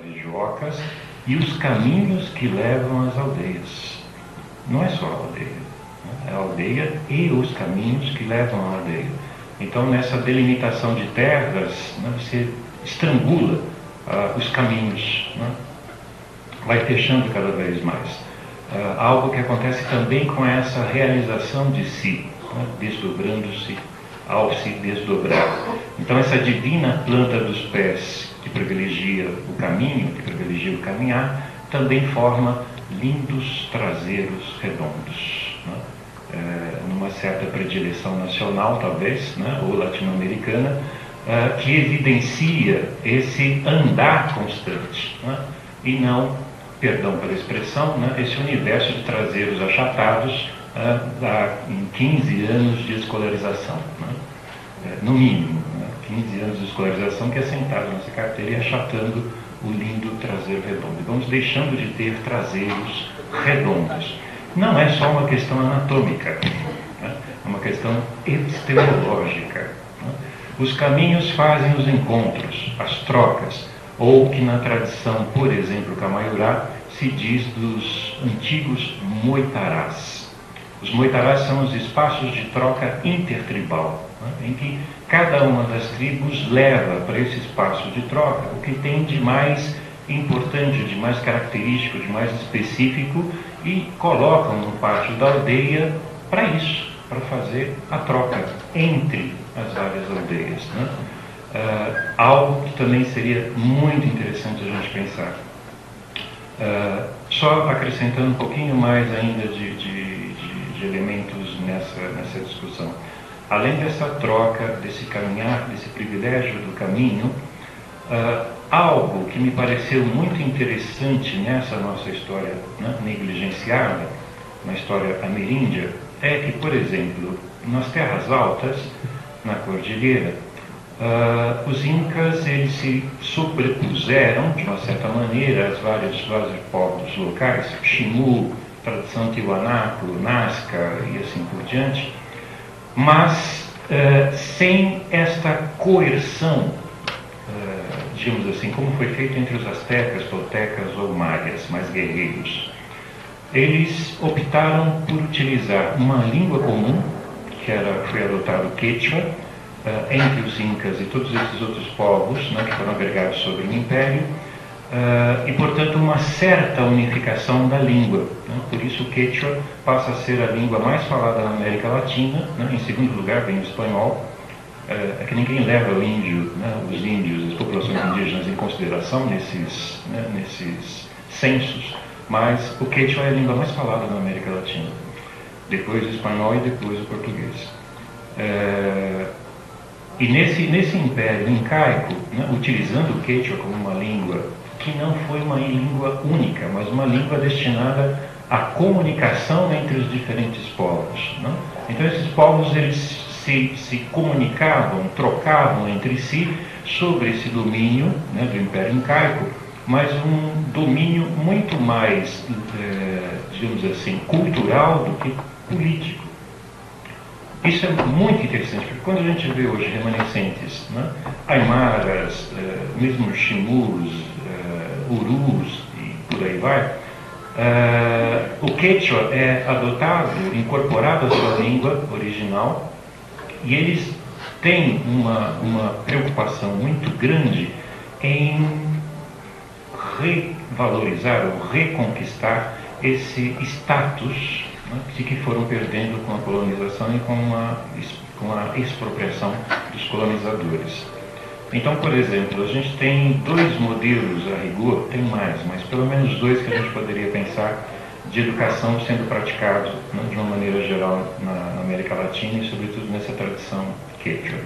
marijuocas e os caminhos que levam às aldeias. Não é só a aldeia, né? É a aldeia e os caminhos que levam à aldeia. Então, nessa delimitação de terras, né, você estrangula os caminhos, né? Vai fechando cada vez mais. Algo que acontece também com essa realização de si, né, desdobrando-se ao se desdobrar. Então, essa divina planta dos pés que privilegia o caminho, que privilegia o caminhar, também forma lindos traseiros redondos, né? Numa certa predileção nacional, talvez, né, ou latino-americana, que evidencia esse andar constante, né, e não, perdão pela expressão, né, esse universo de traseiros achatados em 15 anos de escolarização, né, no mínimo, né, 15 anos de escolarização que é sentado nessa carteira e achatando o lindo traseiro redondo. E vamos deixando de ter traseiros redondos. Não é só uma questão anatômica, né, é uma questão epistemológica, né. Os caminhos fazem os encontros, as trocas, ou que na tradição, por exemplo, camaiurá, se diz dos antigos moitarás. Os moitarás são os espaços de troca intertribal, né, em que cada uma das tribos leva para esse espaço de troca o que tem de mais importante, de mais característico, de mais específico e colocam no pátio da aldeia para isso, para fazer a troca entre as várias aldeias, né? Algo que também seria muito interessante a gente pensar. Só acrescentando um pouquinho mais ainda de elementos nessa discussão. Além dessa troca, desse caminhar, desse privilégio do caminho, algo que me pareceu muito interessante nessa nossa história, né, negligenciada, na história ameríndia, é que, por exemplo, nas terras altas, na cordilheira, os incas eles se sobrepuseram, de uma certa maneira, às vários povos locais, Xingu, tradição Tiwanaku, Nazca e assim por diante, mas sem esta coerção, digamos assim, como foi feito entre os astecas, toltecas ou maias, mais guerreiros. Eles optaram por utilizar uma língua comum, que foi adotado o Quechua, entre os incas e todos esses outros povos, né, que foram agregados sobre o Império, e, portanto, uma certa unificação da língua, né? Por isso o Quechua passa a ser a língua mais falada na América Latina, né? Em segundo lugar vem o espanhol. É que ninguém leva o índio, né, os índios, as populações indígenas em consideração nesses censos, mas o Quechua é a língua mais falada na América Latina, depois o espanhol e depois o português. E nesse império incaico, né, utilizando o Quechua como uma língua que não foi uma língua única, mas uma língua destinada à comunicação entre os diferentes povos, né? Então esses povos eles se comunicavam, trocavam entre si sobre esse domínio, né, do Império Incaico, mas um domínio muito mais, digamos assim, cultural do que político. Isso é muito interessante, porque quando a gente vê hoje remanescentes, né, aimaras, mesmo Xingus, Urus e por aí vai, o Quechua é adotado, incorporado à sua língua original, e eles têm uma preocupação muito grande em revalorizar ou reconquistar esse status, né, que foram perdendo com a colonização e com a expropriação dos colonizadores. Então, por exemplo, a gente tem dois modelos a rigor, tem mais, mas pelo menos dois que a gente poderia pensar de educação sendo praticado, né, de uma maneira geral na América Latina e sobretudo nessa tradição Quechua.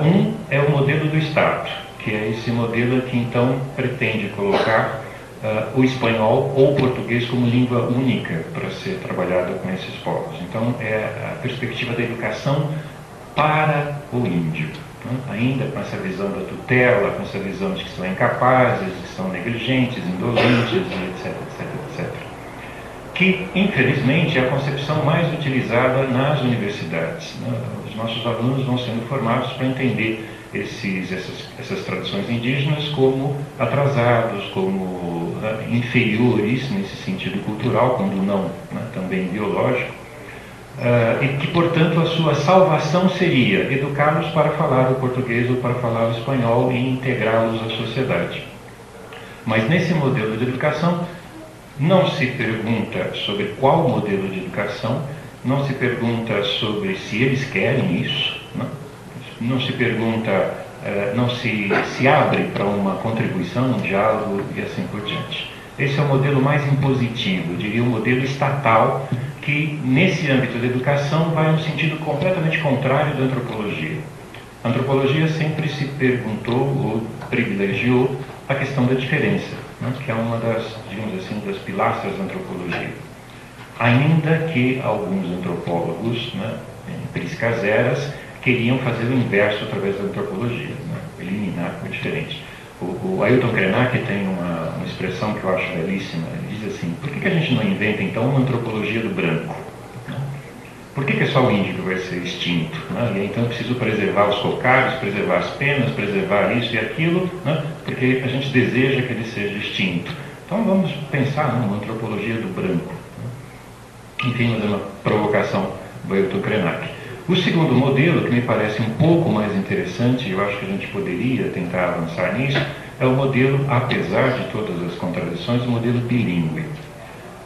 Um é o modelo do Estado, que é esse modelo que então pretende colocar o espanhol ou o português como língua única para ser trabalhada com esses povos. Então é a perspectiva da educação para o índio, né? Ainda com essa visão da tutela, com essa visão de que são incapazes, que são negligentes, indolentes, etc, etc, etc. Que, infelizmente, é a concepção mais utilizada nas universidades, né? Os nossos alunos vão sendo formados para entender essas tradições indígenas como atrasados, como inferiores nesse sentido cultural, quando não, né, também biológico, e que, portanto, a sua salvação seria educá-los para falar o português ou para falar o espanhol e integrá-los à sociedade. Mas nesse modelo de educação não se pergunta sobre qual modelo de educação, não se pergunta sobre se eles querem isso, não se pergunta, não se abre para uma contribuição, um diálogo e assim por diante. Esse é o modelo mais impositivo, eu diria o modelo estatal, que nesse âmbito da educação vai no sentido completamente contrário da antropologia. A antropologia sempre se perguntou ou privilegiou a questão da diferença, né, que é uma das, digamos assim, das pilastras da antropologia. Ainda que alguns antropólogos, né, priscaseras, queriam fazer o inverso através da antropologia, né, eliminar o diferente. O Ailton Krenak tem uma expressão que eu acho belíssima. Ele diz assim: por que a gente não inventa então uma antropologia do branco? Né? Por que é só o índio que vai ser extinto? Né? E então eu preciso preservar os cocários, preservar as penas, preservar isso e aquilo, né? Porque a gente deseja que ele seja extinto. Então vamos pensar numa antropologia do branco. Né? Enfim, mas é uma provocação do Ailton Krenak. O segundo modelo, que me parece um pouco mais interessante, eu acho que a gente poderia tentar avançar nisso, é o modelo, apesar de todas as contradições, o modelo bilíngue.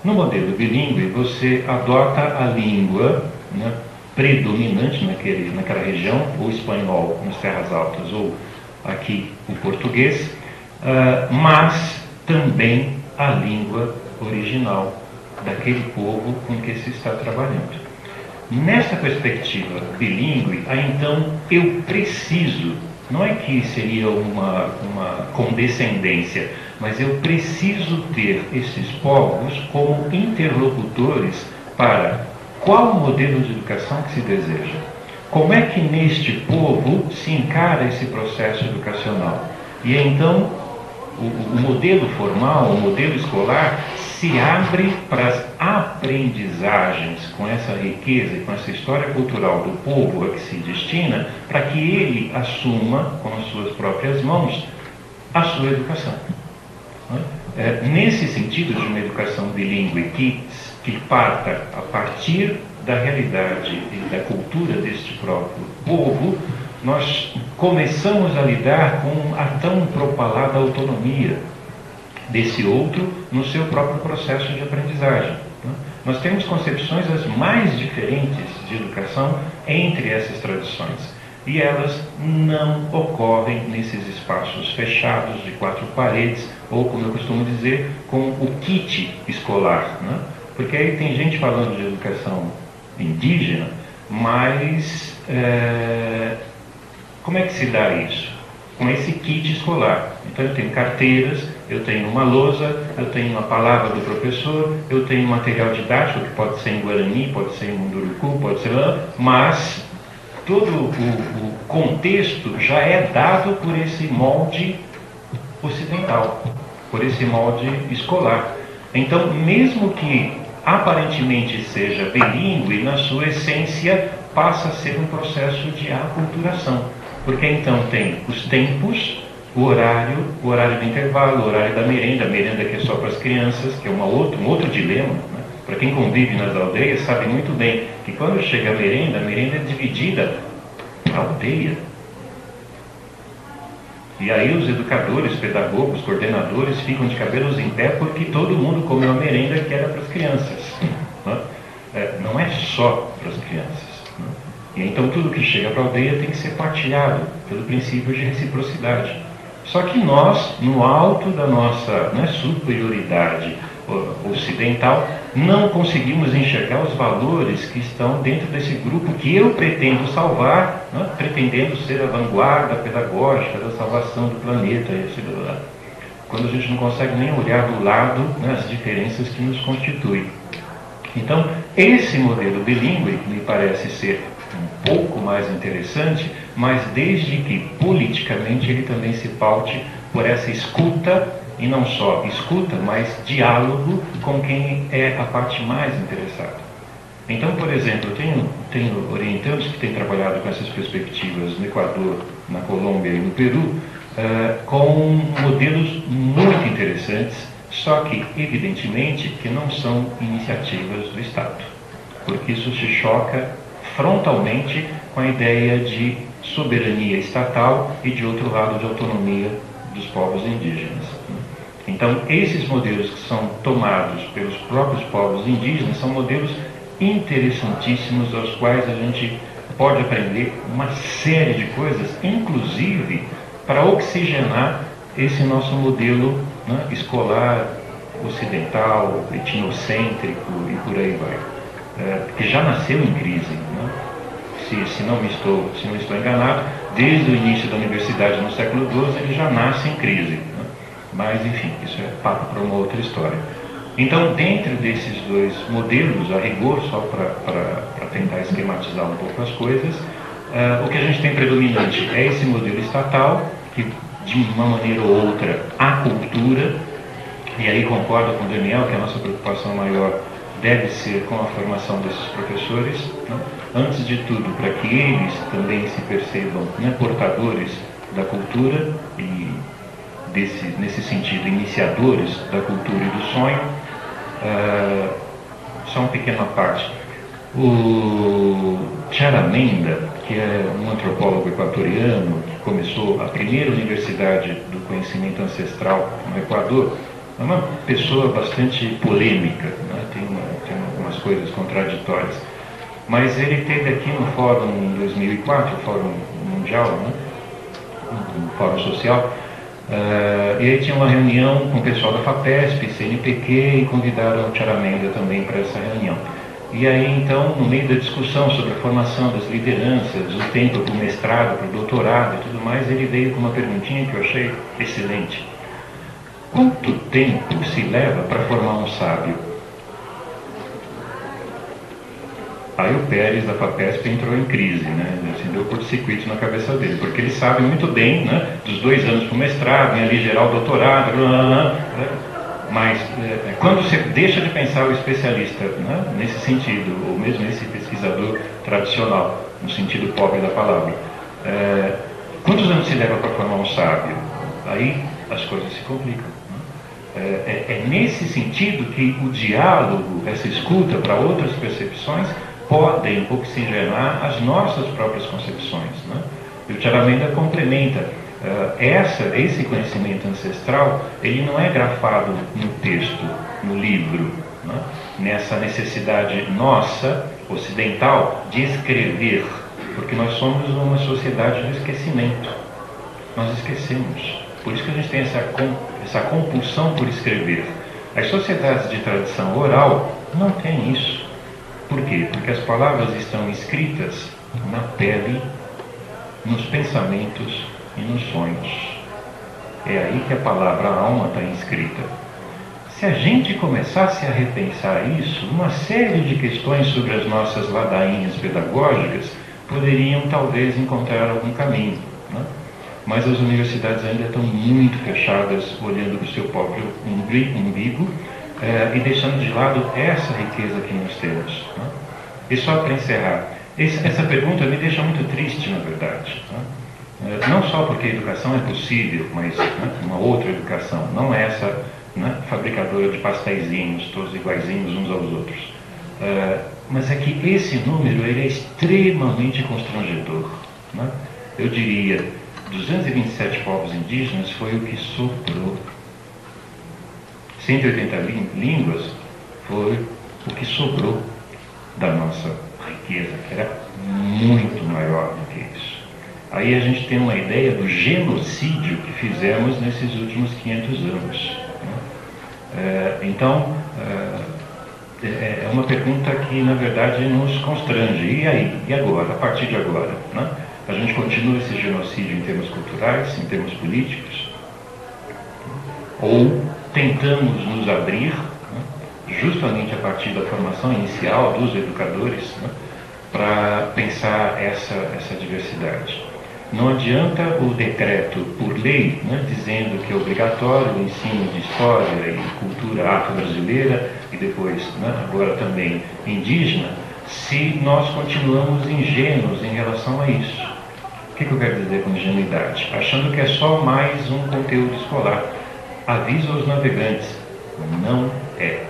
No modelo bilíngue, você adota a língua, né, predominante naquela região, o espanhol nas terras altas, ou aqui o português, mas também a língua original daquele povo com que se está trabalhando. Nesta perspectiva bilíngue, então eu preciso, não é que seria uma condescendência, mas eu preciso ter esses povos como interlocutores para qual modelo de educação que se deseja. Como é que neste povo se encara esse processo educacional? E então o modelo formal, o modelo escolar, se abre para as aprendizagens com essa riqueza e com essa história cultural do povo a que se destina, para que ele assuma com as suas próprias mãos a sua educação. Nesse sentido de uma educação bilíngue que parta a partir da realidade e da cultura deste próprio povo, nós começamos a lidar com a tão propalada autonomia desse outro no seu próprio processo de aprendizagem. Nós temos concepções as mais diferentes de educação entre essas tradições, e elas não ocorrem nesses espaços fechados de quatro paredes, ou, como eu costumo dizer, com o kit escolar, né? Porque aí tem gente falando de educação indígena, mas como é que se dá isso? Com esse kit escolar. Então eu tenho carteiras, eu tenho uma lousa, eu tenho uma palavra do professor, eu tenho material didático que pode ser em Guarani, pode ser em Munduruku, pode ser lá, mas todo o contexto já é dado por esse molde ocidental, por esse molde escolar. Então, mesmo que aparentemente seja bilíngue, na sua essência passa a ser um processo de aculturação, porque então tem os tempos, o horário do intervalo, o horário da merenda, a merenda que é só para as crianças, que é um outro dilema, né? Para quem convive nas aldeias sabe muito bem que quando chega a merenda é dividida na aldeia. E aí os educadores, pedagogos, coordenadores ficam de cabelos em pé porque todo mundo comeu a merenda que era para as crianças. Né? Não é só para as crianças. Né? E então tudo que chega para a aldeia tem que ser partilhado pelo princípio de reciprocidade. Só que nós, no alto da nossa superioridade ocidental, não conseguimos enxergar os valores que estão dentro desse grupo que eu pretendo salvar, né, pretendendo ser a vanguarda pedagógica da salvação do planeta, etc. Quando a gente não consegue nem olhar do lado, né, as diferenças que nos constituem. Então, esse modelo bilíngue me parece ser um pouco mais interessante, mas desde que politicamente ele também se paute por essa escuta, e não só escuta, mas diálogo com quem é a parte mais interessada. Então, por exemplo, eu tenho orientantes que têm trabalhado com essas perspectivas no Equador na Colômbia e no Peru, com modelos muito interessantes, só que, evidentemente, que não são iniciativas do Estado, porque isso se choca frontalmente com a ideia de soberania estatal e, de outro lado, de autonomia dos povos indígenas. Então, esses modelos que são tomados pelos próprios povos indígenas são modelos interessantíssimos, aos quais a gente pode aprender uma série de coisas, inclusive para oxigenar esse nosso modelo, né, escolar, ocidental, etnocêntrico e por aí vai, que já nasceu em crise, né? Se não estou enganado, desde o início da universidade no século XII ele já nasce em crise, né? Mas enfim, isso é papo para uma outra história. Então, dentro desses dois modelos, a rigor, só para tentar esquematizar um pouco as coisas, o que a gente tem predominante é esse modelo estatal, que de uma maneira ou outra a cultura, e aí concordo com o Daniel que a nossa preocupação maior deve ser com a formação desses professores, né? Antes de tudo, para que eles também se percebam, né, portadores da cultura e, nesse sentido, iniciadores da cultura e do sonho. Só uma pequena parte. O Charamenda, que é um antropólogo equatoriano que começou a primeira universidade do conhecimento ancestral no Equador, é uma pessoa bastante polêmica, né? Tem algumas coisas contraditórias. Mas ele esteve aqui no Fórum em 2004, o Fórum Mundial, né? Um Fórum Social, e aí tinha uma reunião com o pessoal da FAPESP, CNPq, e convidaram o Charamenda também para essa reunião. E aí, então, no meio da discussão sobre a formação das lideranças, o tempo para o mestrado, para o doutorado e tudo mais, ele veio com uma perguntinha que eu achei excelente. Quanto tempo se leva para formar um sábio? Aí o Pérez da FAPESP entrou em crise, né? Assim, deu curto-circuito na cabeça dele, porque ele sabe muito bem, né, dos 2 anos para o mestrado, em ali gerar o doutorado, mas quando você deixa de pensar o especialista, né, nesse sentido, ou mesmo esse pesquisador tradicional, no sentido pobre da palavra, quantos anos se leva para formar um sábio? Aí as coisas se complicam. É nesse sentido que o diálogo, essa escuta para outras percepções, podem oxigenar as nossas próprias concepções, né? E o Charamenda complementa. Esse conhecimento ancestral, ele não é grafado no texto, no livro, né? Nessa necessidade nossa, ocidental, de escrever, porque nós somos uma sociedade do esquecimento. Nós esquecemos. Por isso que a gente tem essa compulsão por escrever. As sociedades de tradição oral não têm isso. Por quê? Porque as palavras estão escritas na pele, nos pensamentos e nos sonhos. É aí que a palavra alma está inscrita. Se a gente começasse a repensar isso, uma série de questões sobre as nossas ladainhas pedagógicas poderiam talvez encontrar algum caminho, né? Mas as universidades ainda estão muito fechadas, olhando para o seu próprio umbigo, e deixando de lado essa riqueza que nós temos, né? E só para encerrar, essa pergunta me deixa muito triste, na verdade, né? Não só porque a educação é possível, mas, né, uma outra educação, não é essa, né, fabricadora de pasteizinhos, todos iguaizinhos uns aos outros. Mas é que esse número ele é extremamente constrangedor, né? Eu diria, 227 povos indígenas foi o que sobrou. 180 línguas foi o que sobrou da nossa riqueza, que era muito maior do que isso. Aí a gente tem uma ideia do genocídio que fizemos nesses últimos 500 anos, né? Então, é uma pergunta que, na verdade, nos constrange. E aí? E agora? A partir de agora, né? A gente continua esse genocídio em termos culturais, em termos políticos? Ou tentamos nos abrir, né, justamente a partir da formação inicial dos educadores, né, para pensar essa diversidade? Não adianta o decreto por lei, né, dizendo que é obrigatório o ensino de história e cultura afro-brasileira e depois, né, agora também indígena, se nós continuamos ingênuos em relação a isso. que eu quero dizer com ingenuidade? Achando que é só mais um conteúdo escolar. Aviso aos navegantes, não é.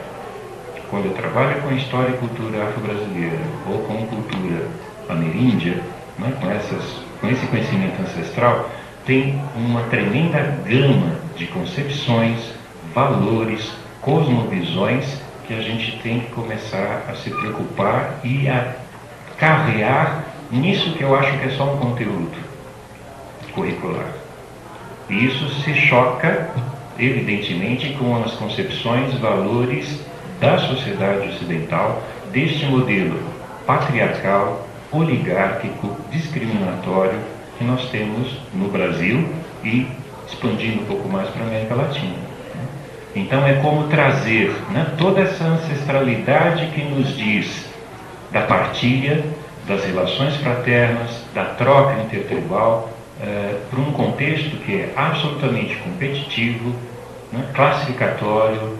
Quando eu trabalho com história e cultura afro-brasileira, ou com cultura ameríndia, né, com esse conhecimento ancestral, tem uma tremenda gama de concepções, valores, cosmovisões que a gente tem que começar a se preocupar e a carrear nisso que eu acho que é só um conteúdo curricular. E isso se choca, evidentemente, com as concepções, valores da sociedade ocidental, deste modelo patriarcal, oligárquico, discriminatório que nós temos no Brasil e expandindo um pouco mais para a América Latina. Então é como trazer, né, toda essa ancestralidade que nos diz da partilha, das relações fraternas, da troca intertribal, para um contexto que é absolutamente competitivo, né, classificatório,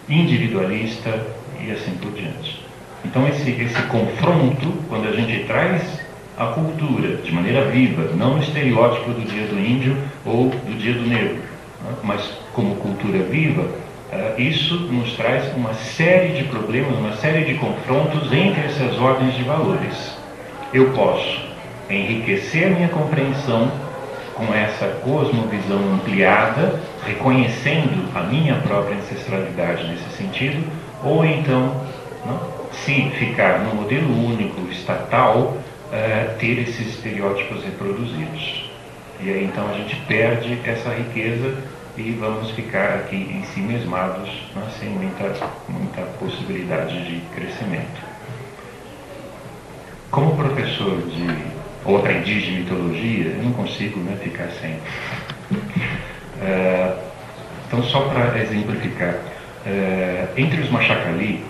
individualista e assim por diante. Então esse confronto, quando a gente traz a cultura de maneira viva, não no estereótipo do dia do índio ou do dia do negro, né, mas como cultura viva, isso nos traz uma série de problemas, uma série de confrontos entre essas ordens de valores. Eu posso enriquecer a minha compreensão com essa cosmovisão ampliada, reconhecendo a minha própria ancestralidade nesse sentido, ou então, né, se ficar no modelo único estatal, ter esses estereótipos reproduzidos. E aí então a gente perde essa riqueza e vamos ficar aqui em si mesmados, né, sem muita possibilidade de crescimento. Como professor ou aprendiz de mitologia, eu não consigo, né, ficar sem. Então, só para exemplificar, entre os Machacali,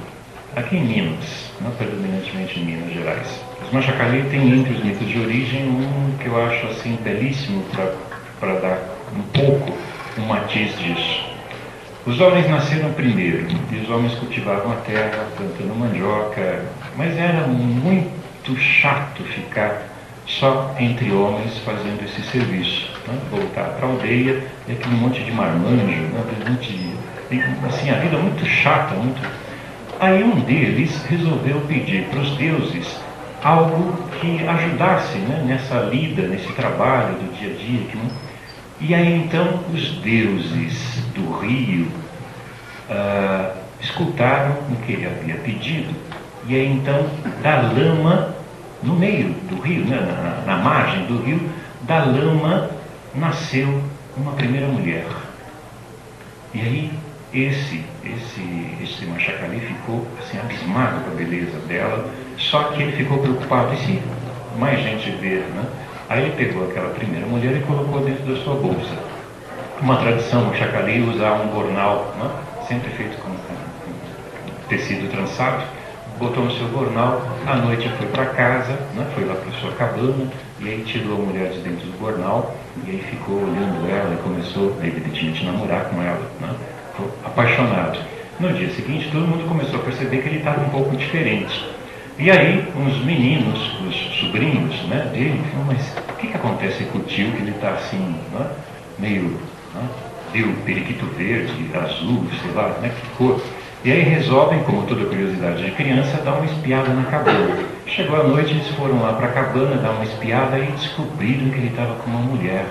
aqui em Minas, né, predominantemente em Minas Gerais, os Machacali têm entre os mitos de origem um que eu acho assim belíssimo para dar um pouco um matiz disso. Os homens nasceram primeiro e os homens cultivavam a terra, plantando mandioca, mas era muito chato ficar só entre homens fazendo esse serviço, né? Voltar para a aldeia e aquele monte de marmanjo, né? Assim, a vida muito chata, muito... Aí um deles resolveu pedir para os deuses algo que ajudasse, né, nessa lida, nesse trabalho do dia a dia. E aí então os deuses do rio escutaram o que ele havia pedido, e aí então da lama, no meio do rio, né, na margem do rio, da lama nasceu uma primeira mulher. E aí esse Machacali ficou assim, abismado com a beleza dela, só que ele ficou preocupado, e se mais gente ver, né? Aí ele pegou aquela primeira mulher e colocou dentro da sua bolsa. Uma tradição Machacali usar um bornal, né, sempre feito com tecido trançado, botou no seu bornal, à noite foi para casa, né, foi lá para sua cabana, e aí tirou a mulher de dentro do bornal, e aí ficou olhando ela e começou, evidentemente, a namorar com ela, né, ficou apaixonado. No dia seguinte, todo mundo começou a perceber que ele estava um pouco diferente. E aí, uns meninos, os sobrinhos, né, dele, falaram, mas o que acontece com o tio, que ele está assim, né, meio, né, meio periquito verde, azul, sei lá, né, que cor. E aí resolvem, como toda curiosidade de criança, dar uma espiada na cabana. Chegou a noite, eles foram lá para a cabana dar uma espiada e descobriram que ele estava com uma mulher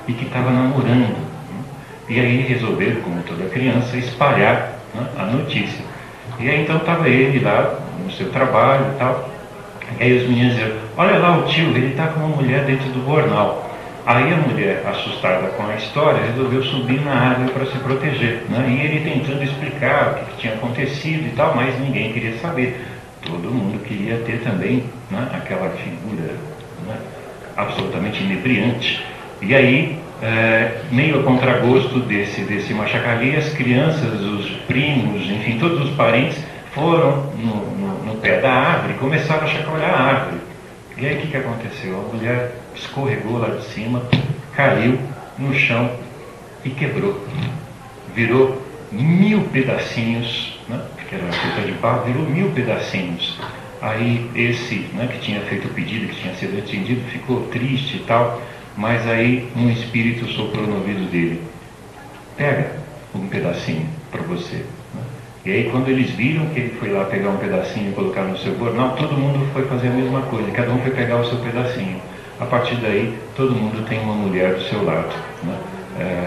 e que estava namorando. E aí resolveram, como toda criança, espalhar, né, a notícia. E aí então estava ele lá no seu trabalho e tal. E aí os meninos diziam, olha lá o tio, ele está com uma mulher dentro do bornal. Aí a mulher, assustada com a história, resolveu subir na árvore para se proteger, né? E ele tentando explicar o que tinha acontecido e tal, mas ninguém queria saber. Todo mundo queria ter também, né, aquela figura, né, absolutamente inebriante. E aí, meio a contragosto desse Machacali, as crianças, os primos, enfim, todos os parentes foram no pé da árvore e começaram a chacoalhar a árvore. E aí o que aconteceu? A mulher escorregou lá de cima, caiu no chão e quebrou. Virou 1000 pedacinhos, né? Porque era feita de barro, virou 1000 pedacinhos. Aí esse, né, que tinha feito o pedido, que tinha sido atendido, ficou triste e tal, mas aí um espírito soprou no ouvido dele: pega um pedacinho para você. Né? E aí quando eles viram que ele foi lá pegar um pedacinho e colocar no seu bolso, não, todo mundo foi fazer a mesma coisa, cada um foi pegar o seu pedacinho. A partir daí, todo mundo tem uma mulher do seu lado. Né?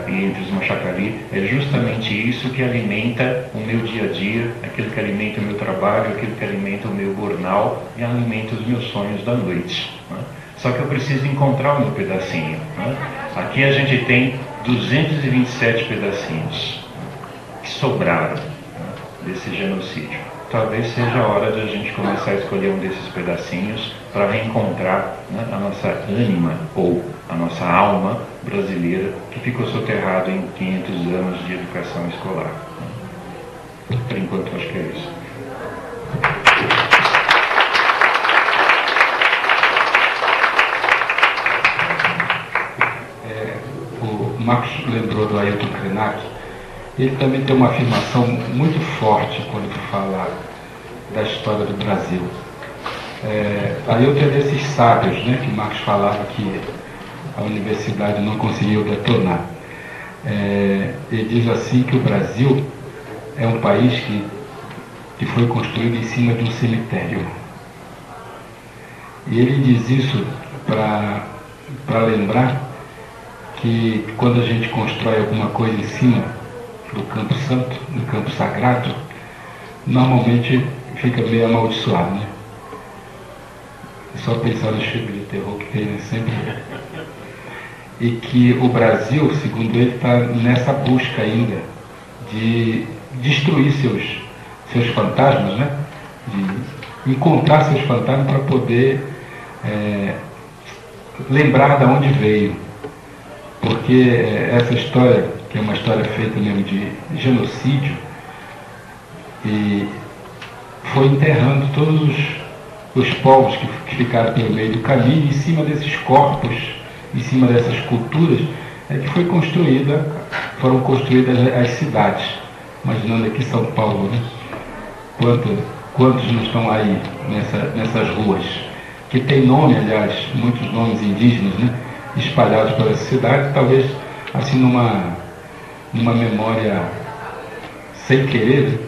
E entre os Machacali, é justamente isso que alimenta o meu dia a dia, aquilo que alimenta o meu trabalho, aquilo que alimenta o meu jornal e alimenta os meus sonhos da noite. Né? Só que eu preciso encontrar o meu pedacinho. Né? Aqui a gente tem 227 pedacinhos que sobraram, né, desse genocídio. Talvez seja a hora de a gente começar a escolher um desses pedacinhos para reencontrar, né, a nossa ânima ou a nossa alma brasileira que ficou soterrado em 500 anos de educação escolar. Por enquanto, acho que é isso. O Marcos lembrou do Ailton Krenak. Ele também tem uma afirmação muito forte quando fala da história do Brasil. Ailton é desses sábios, né, que Marcos falava que a universidade não conseguiu detonar. Ele diz assim que o Brasil é um país que foi construído em cima de um cemitério. E ele diz isso para lembrar que quando a gente constrói alguma coisa em cima do campo santo, do campo sagrado, normalmente fica meio amaldiçoado, né? É só pensar nos filmes de terror que tem, né? Sempre. E que o Brasil, segundo ele, está nessa busca ainda de destruir seus fantasmas, né? De encontrar seus fantasmas para poder lembrar de onde veio. Porque essa história, que é uma história feita mesmo de genocídio, e foi enterrando todos os povos que ficaram pelo meio do caminho, em cima desses corpos, em cima dessas culturas, que foram construídas as cidades. Imaginando aqui São Paulo, né? Quantos não estão aí nessas ruas? Que tem nome, aliás, muitos nomes indígenas, né? Espalhados pela cidade, talvez assim numa memória sem querer,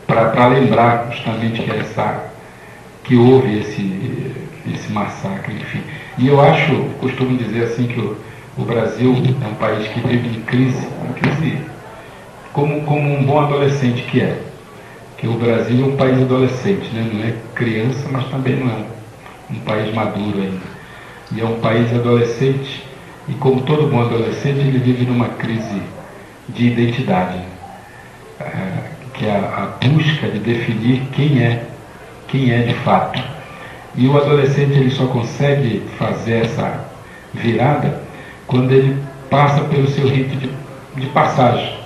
para lembrar justamente que houve esse massacre, enfim. E eu costumo dizer assim que o Brasil é um país que vive em crise como um bom adolescente que é. Que o Brasil é um país adolescente, né? Não é criança, mas também não é um país maduro ainda. E é um país adolescente, e como todo bom adolescente, ele vive numa crise de identidade, que é a busca de definir quem é de fato. E o adolescente ele só consegue fazer essa virada quando ele passa pelo seu rito de passagem.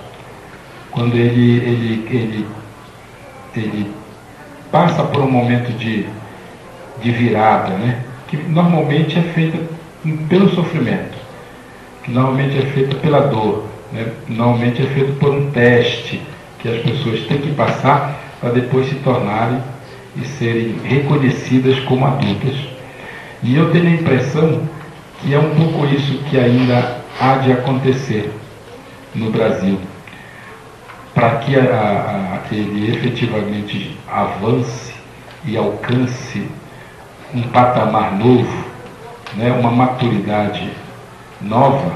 Quando ele passa por um momento de virada, né? Que normalmente é feita pelo sofrimento, que normalmente é feita pela dor, né? Normalmente é feito por um teste que as pessoas têm que passar para depois se tornarem e serem reconhecidas como adultas. E eu tenho a impressão que é um pouco isso que ainda há de acontecer no Brasil, para que ele efetivamente avance e alcance um patamar novo, né, uma maturidade nova.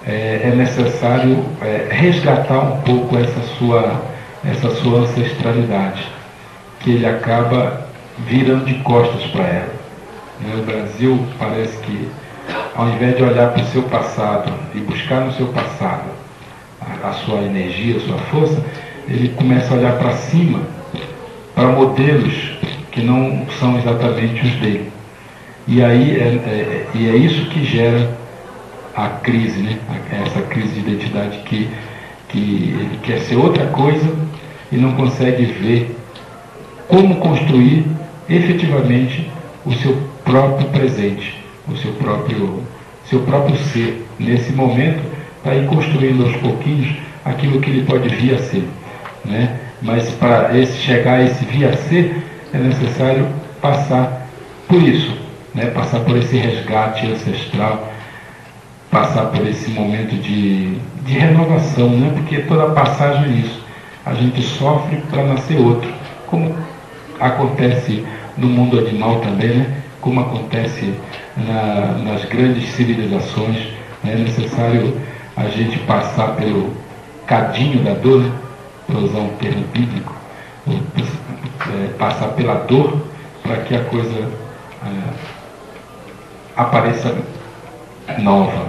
É necessário resgatar um pouco essa sua ancestralidade, que ele acaba virando de costas para ela. O Brasil parece que, ao invés de olhar para o seu passado e buscar no seu passado a sua energia, a sua força, ele começa a olhar para cima, para modelos que não são exatamente os dele. E aí é isso que gera a crise, né? Essa crise de identidade que ele quer ser outra coisa e não consegue ver como construir efetivamente o seu próprio presente, o seu próprio ser nesse momento, para ir construindo aos pouquinhos aquilo que ele pode vir a ser, né? Mas para chegar a esse vir a ser, é necessário passar por isso, né? Passar por esse resgate ancestral, passar por esse momento de renovação, né? Porque toda passagem é isso. A gente sofre para nascer outro, como acontece no mundo animal também, né? Como acontece nas grandes civilizações, né? É necessário a gente passar pelo cadinho da dor, né? Para usar um termo bíblico, passar pela dor para que a coisa apareça nova,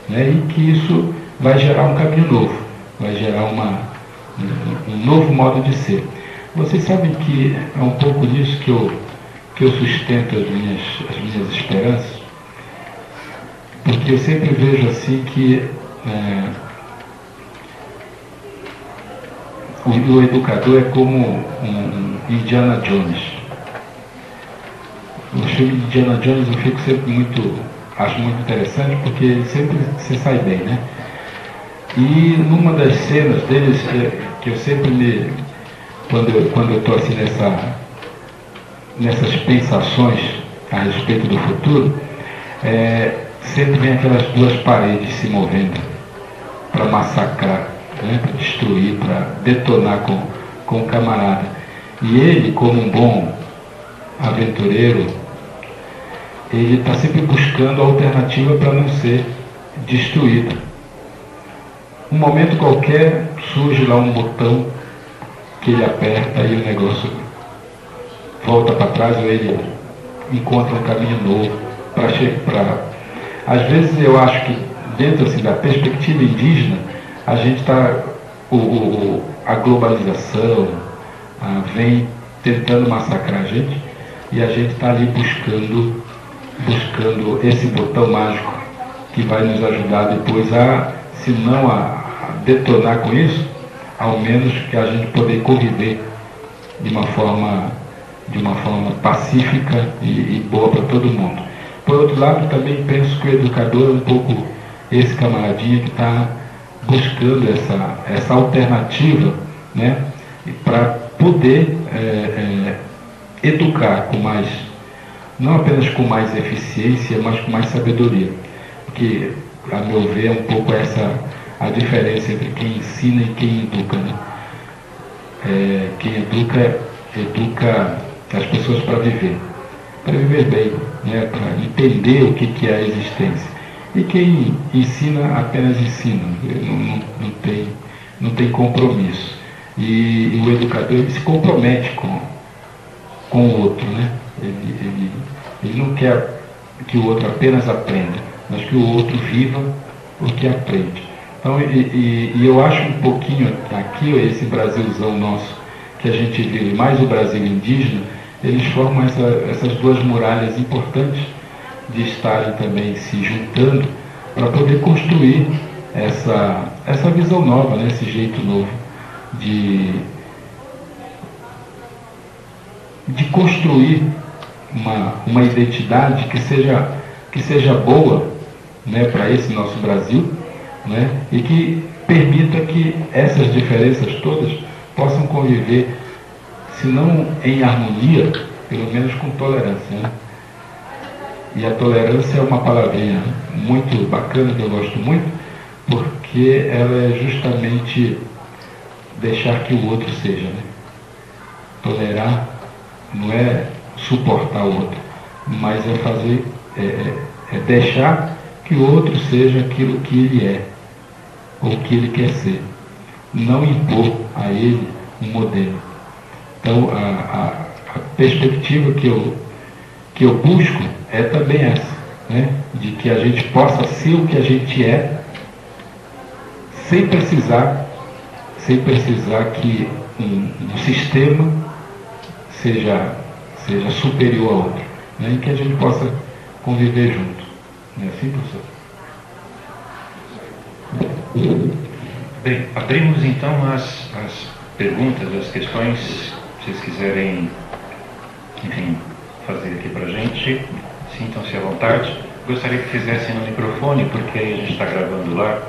né? E que isso vai gerar um caminho novo, vai gerar um novo modo de ser. Vocês sabem que é um pouco nisso que eu sustento as minhas esperanças, porque eu sempre vejo assim que o educador é como um Indiana Jones. O filme de Indiana Jones eu fico sempre acho muito interessante, porque ele sempre se sai bem, né? E numa das cenas deles, que eu sempre quando eu estou assim nessas pensações a respeito do futuro, sempre vem aquelas duas paredes se movendo para massacrar, né? Para destruir, para detonar com o camarada. E ele, como um bom aventureiro, ele está sempre buscando a alternativa para não ser destruído. Um momento qualquer surge lá um botão que ele aperta e o negócio volta para trás, ou ele encontra um caminho novo para. Às vezes eu acho que dentro assim, da perspectiva indígena, a gente está. A globalização vem tentando massacrar a gente, e a gente está ali buscando esse botão mágico que vai nos ajudar depois se não a detonar com isso, ao menos que a gente poder conviver de uma forma pacífica e boa para todo mundo. Por outro lado, também penso que o educador é um pouco esse camaradinha que está buscando essa alternativa, né, para poder educar com mais, não apenas com mais eficiência, mas com mais sabedoria. Porque, a meu ver, é um pouco essa a diferença entre quem ensina e quem educa, né? Quem educa as pessoas para viver bem, né? Para entender o que é a existência. E quem ensina apenas ensina, não tem compromisso. E o educador, ele se compromete com o outro, né? Ele não quer que o outro apenas aprenda, mas que o outro viva o que aprende. Então, eu acho um pouquinho aqui, esse Brasilzão nosso que a gente vive, mais o Brasil indígena, eles formam essas duas muralhas importantes de estarem também se juntando para poder construir essa visão nova, né? Esse jeito novo de construir uma identidade que seja boa, né, para esse nosso Brasil, né, e que permita que essas diferenças todas possam conviver, se não em harmonia, pelo menos com tolerância, né? E a tolerância é uma palavrinha muito bacana, que eu gosto muito, porque ela é justamente deixar que o outro seja, né? Tolerar não é suportar o outro, mas é fazer, deixar que o outro seja aquilo que ele é, ou que ele quer ser, não impor a ele um modelo. Então, a perspectiva que eu busco é também essa, né? De que a gente possa ser o que a gente é, sem precisar que um sistema seja superior ao outro, né? E que a gente possa conviver junto. Não é assim, professor? Bem, abrimos então as perguntas, as questões, se vocês quiserem, enfim, fazer aqui para a gente, sintam-se à vontade. Gostaria que fizessem no microfone, porque aí a gente está gravando lá,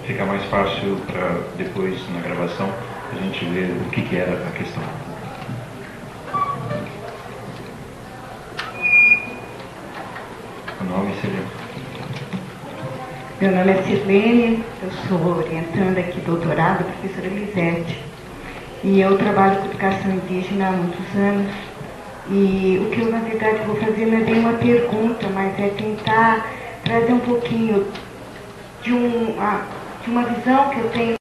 fica mais fácil para depois, na gravação, a gente ver o que era a questão. O nome seria... Meu nome é Sirlene, eu sou orientanda aqui, doutorado, professora Elisete. E eu trabalho com educação indígena há muitos anos. E o que eu, na verdade, vou fazer não é bem uma pergunta, mas é tentar trazer um pouquinho de uma visão que eu tenho